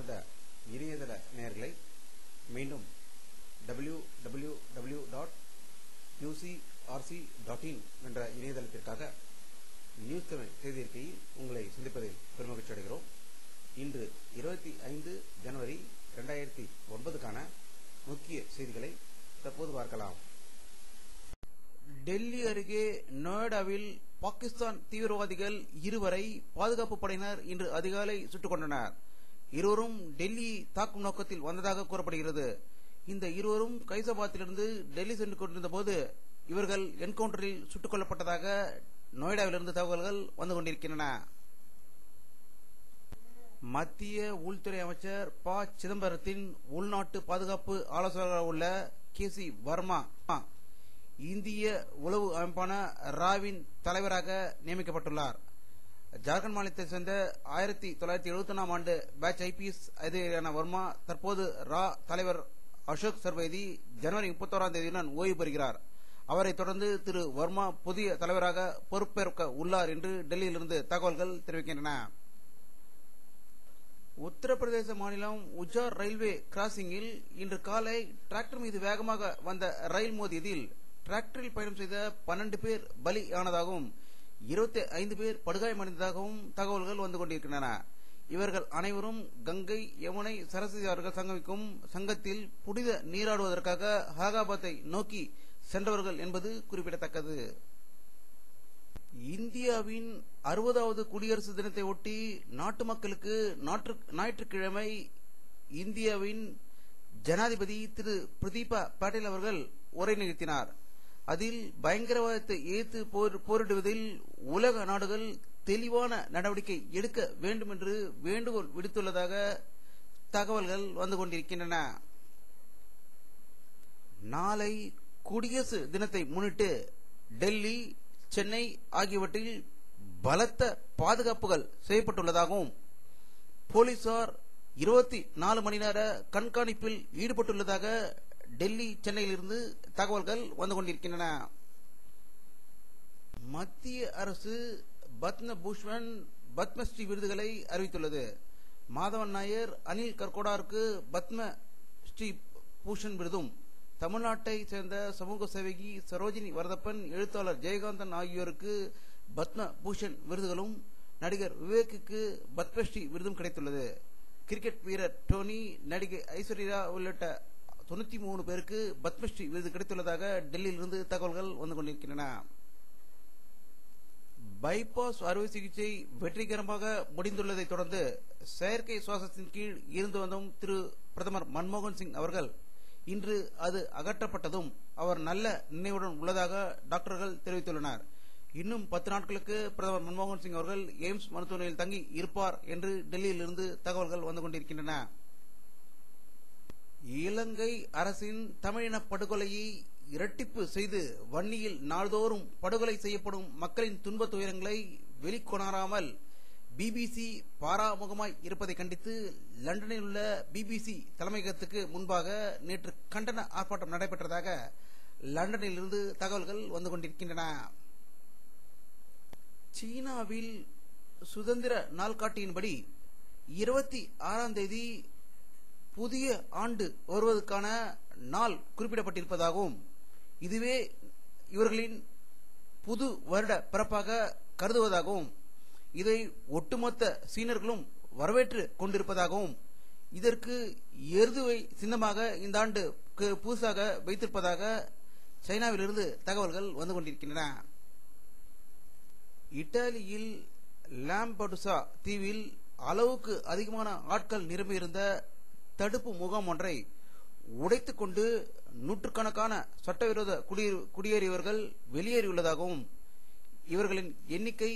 அன்பார்ந்த இணையதள நேயர்களை மீண்டும் www.newsrc.in என்ற இணையதளத்திற்காக நியூஸ் தமிழ் செய்தி அறிக்கையில் உங்களை சந்திப்பதில் பெருமகிழ்ச்சி அடைகிறோம். இன்று 25 ஜனவரி 2009 முக்கிய செய்திகளை தற்போது பார்க்கலாம். டெல்லி அருகே நொய்டாவில் பாகிஸ்தான் தீவிரவாதிகள் இருவரை பாதுகாப்பு படையினர் இன்று அதிகாலை சுட்டுக் கொண்டனர். இருவரும் டெல்லி தாக்கும் நோக்கத்தில் வந்ததாக கூறப்படுகிறது. இந்த இருவரும் கைசாபாத்திலிருந்து டெல்லி சென்று கொண்டிருந்த போது இவர்கள் என்கவுண்டரில் சுட்டுக் கொல்லப்பட்டதாக நொய்டாவிலிருந்து தகவல்கள் வந்து கொண்டிருக்கின்றன. மத்திய உள்துறை அமைச்சர் ப. சிதம்பரத்தின் உள்நாட்டு பாதுகாப்பு ஆலோசகராக உள்ள கே.சி. வர்மா இந்திய உளவு அமைப்பான ராவின் தலைவராக நியமிக்கப்பட்டுள்ளார். ஜார்க்கண்ட் மாநிலத்தைச் சேர்ந்த 1971 ஆண்டு பேட்ச் ஐபிஎஸ் அதிகாரியான வர்மா தற்போது ரா தலைவர் அசோக் சர்வேதி ஜனவரி 31 ஓய்வு பெறுகிறார். அவரை தொடர்ந்து திரு வர்மா புதிய தலைவராக பொறுப்பேற்க உள்ளார் என்று டெல்லியிலிருந்து தகவல்கள் தெரிவிக்கின்றன. உத்தரப்பிரதேச மாநிலம் உஜார் ரயில்வே கிராசிங்கில் இன்று காலை டிராக்டர் மீது வேகமாக வந்த ரயில் மோதியதில் டிராக்டரில் பயணம் செய்த 12 பேர் பலியானதாகவும் 25 பேர் படுகாயமடைந்ததாகவும் தகவல்கள் வந்து கொண்டிருக்கின்றன. இவர்கள் அனைவரும் கங்கை, யமுனை, சரஸ்வதி ஆறுகள் சங்கமிக்கும் சங்கத்தில் புனித நீராடுவதற்காக அலகாபாத்தை நோக்கி சென்றவர்கள் என்பது குறிப்பிடத்தக்கது. இந்தியாவின் 60வது குடியரசு தினத்தை ஒட்டி நாட்டு மக்களுக்கு ஞாயிற்றுக்கிழமை இந்தியாவின் ஜனாதிபதி திரு பிரதீபா பாட்டீல் அவர்கள் உரை நிகழ்த்தினார். அதில் பயங்கரவாதத்தை எதிர்த்து போரிடுவதில் உலக நாடுகள் தெளிவான நடவடிக்கை எடுக்க வேண்டும் என்று வேண்டுகோள் விடுத்துள்ளதாக தகவல்கள் வந்து கொண்டிருக்கின்றன. நாளை குடியரசு தினத்தை முன்னிட்டு டெல்லி, சென்னை ஆகியவற்றில் பலத்த பாதுகாப்புகள் செய்யப்பட்டுள்ளதாகவும் போலீசார் 24 மணி நேர கண்காணிப்பில் ஈடுபட்டுள்ளதாக டெல்லி, சென்னையிலிருந்து தகவல்கள் வந்து கொண்டிருக்கின்றன. மத்திய அரசு பத்ம பூஷன், பத்மஸ்ரீ விருதுகளை அறிவித்துள்ளது. மாதவன் நாயர், அனில் கர்கோடாருக்கு பத்ம ஸ்ரீ பூஷன் விருதும், தமிழ்நாட்டை சேர்ந்த சமூக சேவகி சரோஜினி வரதப்பன், எழுத்தாளர் ஜெயகாந்தன் ஆகியோருக்கு பத்ம பூஷன் விருதுகளும், நடிகர் விவேக்கு பத்மஸ்ரீ விருதும் கிடைத்துள்ளது. கிரிக்கெட் வீரர் டோனி, நடிகை ஐஸ்வர்யா உள்ளிட்ட 93 பேருக்கு பத்மஸ்ரீ விருது கிடைத்துள்ளதாக டெல்லியிலிருந்து தகவல்கள் வந்து கொண்டிருக்கின்றன. பைபாஸ் அறுவை சிகிச்சை வெற்றிகரமாக முடிந்துள்ளதை தொடர்ந்து செயற்கை சுவாசத்தின் கீழ் இருந்து வந்த திரு பிரதமர் மன்மோகன் சிங் அவர்கள் இன்று அது அகற்றப்பட்டதும் அவர் நல்ல நினைவுடன் உள்ளதாக டாக்டர்கள் தெரிவித்துள்ளனர். இன்னும் 10 நாட்களுக்கு பிரதமர் மன்மோகன் சிங் அவர்கள் எய்ம்ஸ் மருத்துவமனையில் தங்கி இருப்பார் என்று டெல்லியிலிருந்து தகவல்கள் வந்து கொண்டிருக்கின்றன. இலங்கை அரசின் தமிழின படுகொலையை இரட்டிப்பு செய்து வன்னியில் நாள்தோறும் படுகொலை செய்யப்படும் மக்களின் துன்ப துயரங்களை வெளிக்கொணராமல் பிபிசி பாராமுகமாய் இருப்பதை கண்டித்து லண்டனில் உள்ள பிபிசி தலைமையகத்துக்கு முன்பாக நேற்று கண்டன ஆர்ப்பாட்டம் நடைபெற்றதாக லண்டனில் இருந்து தகவல்கள் வந்து கொண்டிருக்கின்றன. சீனாவில் சுதந்திர நாள்காட்டியின்படி 26ஆம் தேதி புதிய ஆண்டு வருவதற்கான நாள் குறிப்பிடப்பட்டிருப்பதாகவும் இதுவே இவர்களின் புது வருட பிறப்பாக கருதுவதாகவும் இதை ஒட்டுமொத்த சீனர்களும் வரவேற்று கொண்டிருப்பதாகவும் இதற்கு எருதுவை சின்னமாக இந்த ஆண்டு புதுசாக வைத்திருப்பதாக சைனாவிலிருந்து தகவல்கள் வந்து கொண்டிருக்கின்றன. இத்தாலியில் லாம்படுசா தீவில் அளவுக்கு அதிகமான ஆட்கள் நிரம்பியிருந்த தடுப்பு முகாம் ஒன்றை உடைத்துக் கொண்டு நூற்றுக்கணக்கான சட்டவிரோத குடியேறியவர்கள் வெளியேறியுள்ளதாகவும் இவர்களின் எண்ணிக்கை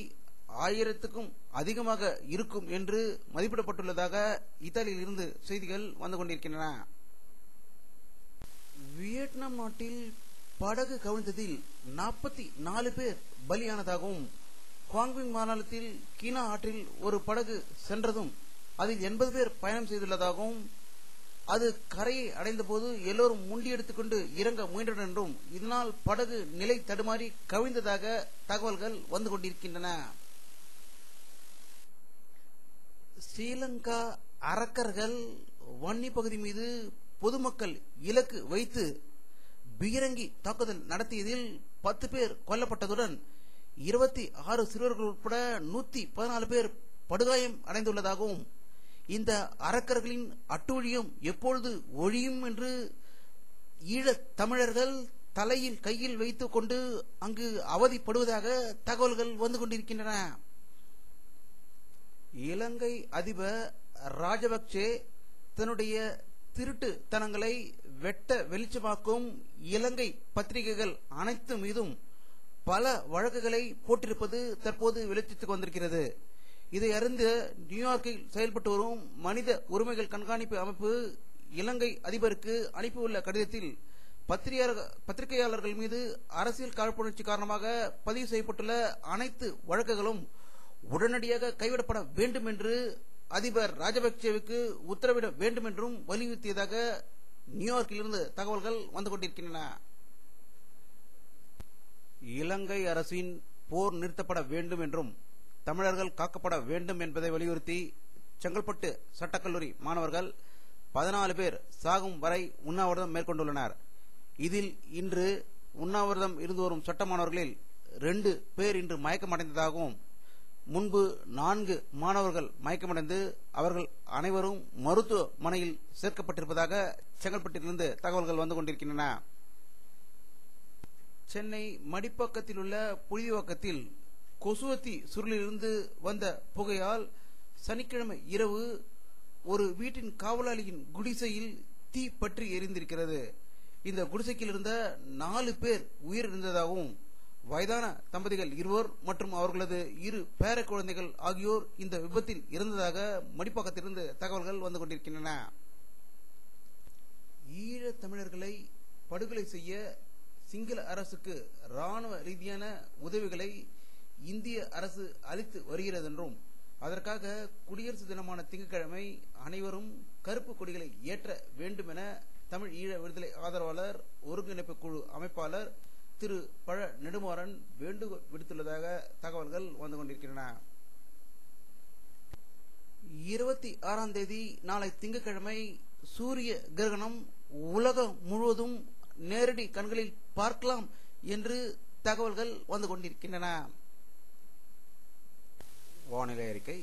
1000க்கும் அதிகமாக இருக்கும் என்று மதிப்பிடப்பட்டுள்ளதாக இத்தாலியில் இருந்து செய்திகள் வந்து கொண்டிருக்கின்றன. வியட்நாம் நாட்டில் படகு கவிழ்ந்ததில் 44 பேர் பலியானதாகவும் குவாங்விங் மாநிலத்தில் கீனா ஆற்றில் ஒரு படகு சென்றதும் அதில் 80 பேர் பயணம் செய்துள்ளதாகவும் அது கரையை அடைந்த போது எல்லோரும் முண்டி எடுத்துக்கொண்டு இறங்க முயன்றனர் என்றும் இதனால் படகு நிலை தடுமாறி கவிழ்ந்ததாக தகவல்கள் வந்து கொண்டிருக்கின்றன. ஸ்ரீலங்கா அரக்கர்கள் வன்னி பகுதி மீது பொதுமக்கள் இலக்கு வைத்து பீரங்கி தாக்குதல் நடத்தியதில் 10 பேர் கொல்லப்பட்டதுடன் 26 சிறுவர்கள் உட்பட 114 பேர் படுகாயம் அடைந்துள்ளதாகவும் இந்த அரக்கர்களின் அட்டூழியம் எப்பொழுது ஒழியும் என்று ஈழத் தமிழர்கள் தலையில் கையில் வைத்துக் கொண்டு அங்கு அவதிப்படுவதாக தகவல்கள் வந்து கொண்டிருக்கின்றன. இலங்கை அதிபர் ராஜபக்சே தன்னுடைய திருட்டுத்தனங்களை வெட்ட வெளிச்சமாக்கும் இலங்கை பத்திரிகைகள் அனைத்து மீதும் பல வழக்குகளை போட்டிருப்பது தற்போது வெளிச்சத்துக்கு வந்திருக்கிறது. இதை அறிந்து நியூயார்க்கில் செயல்பட்டு வரும் மனித உரிமைகள் கண்காணிப்பு அமைப்பு இலங்கை அதிபருக்கு அனுப்பியுள்ள கடிதத்தில் பத்திரிகையாளர்கள் மீது அரசியல் காழ்ப்புணர்ச்சி காரணமாக பதிவு செய்யப்பட்டுள்ள அனைத்து வழக்குகளும் உடனடியாக கைவிடப்பட வேண்டும் என்று அதிபர் ராஜபக்சேவுக்கு உத்தரவிட வேண்டும் என்றும் வலியுறுத்தியதாக நியூயார்க்கிலிருந்து தகவல்கள் வந்து கொண்டிருக்கின்றன. இலங்கை அரசின் போர் நிறுத்தப்பட வேண்டும் என்றும் தமிழர்கள் காக்கப்பட வேண்டும் என்பதை வலியுறுத்தி செங்கல்பட்டு சட்டக்கல்லூரி மாணவர்கள் 14 பேர் சாகும் வரை உண்ணாவிரதம் மேற்கொண்டுள்ளனர். இதில் இன்று உண்ணாவிரதம் இருந்து வரும் சட்ட மாணவர்களில் 2 பேர் இன்று மயக்கமடைந்ததாகவும் முன்பு 4 மாணவர்கள் மயக்கமடைந்து அவர்கள் அனைவரும் மருத்துவமனையில் சேர்க்கப்பட்டிருப்பதாக செங்கல்பட்டிலிருந்து தகவல்கள் வந்து கொண்டிருக்கின்றன. சென்னை மடிப்பக்கத்தில் உள்ள புலிவாக்கத்தில் கொசுவத்தி சுருளிலிருந்து வந்த புகையால் சனிக்கிழமை இரவு ஒரு வீட்டின் காவலாளியின் குடிசையில் தீ பற்றி எரிந்திருக்கிறது. இந்த குடிசைக்கில் இருந்த 4 பேர் உயிரிழந்ததாகவும் வயதான தம்பதிகள் 2 மற்றும் அவர்களது 2 பேர குழந்தைகள் ஆகியோர் இந்த விபத்தில் இறந்ததாக மடிப்பாக்கத்திலிருந்து தகவல்கள் வந்து கொண்டிருக்கின்றன. ஈழத் தமிழர்களை படுகொலை செய்ய சிங்கள அரசுக்கு இராணுவ ரீதியான உதவிகளை இந்திய அரசு அளித்து வருகிறது என்றும் அதற்காக குடியரசு தினமான திங்கட்கிழமை அனைவரும் கருப்பு கொடிகளை ஏற்ற வேண்டும் என தமிழ் ஈழ விடுதலை ஆதரவாளர் ஒருங்கிணைப்பு குழு அமைப்பாளர் திரு பழ நெடுமாறன் வேண்டுகோள் விடுத்துள்ளதாக தகவல்கள் வந்து கொண்டிருக்கின்றன. 26ஆம் தேதி நாளை திங்கட்கிழமை சூரிய கிரகணம் உலகம் முழுவதும் நேரடி கண்களில் பார்க்கலாம் என்று தகவல்கள் வந்து கொண்டிருக்கின்றன. வானிலை அறிக்கை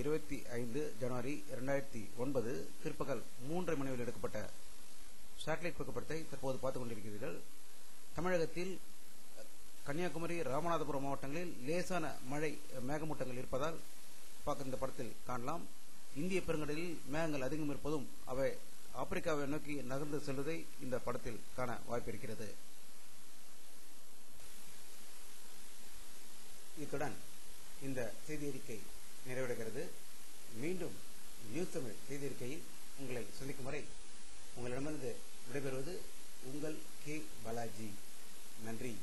25 ஜனவரி 2009 பிற்பகல் 3:30 மணியில் எடுக்கப்பட்ட சேட்டலைட் புகைப்படத்தை தற்போது பார்த்துக் கொண்டிருக்கிறீர்கள். தமிழகத்தில் கன்னியாகுமரி, ராமநாதபுரம் மாவட்டங்களில் லேசான மழை மேகமூட்டங்கள் இருப்பதால் இந்த படத்தில் காணலாம். இந்திய பெருங்கடலில் மேகங்கள் அதிகம் இருப்பதும் அவை ஆப்பிரிக்காவை நோக்கி நகர்ந்து செல்வதை இந்த படத்தில் காண வாய்ப்பிருக்கிறது. இத்துடன் இந்த செய்தி அறிக்கை நிறைவடைகிறது. மீண்டும் நியூஸ் தமிழ் செய்தி அறிக்கையில் உங்களை சந்திக்கும் வரை உங்களிடமிருந்து விடைபெறுவது உங்கள் கே பாலாஜி. நன்றி.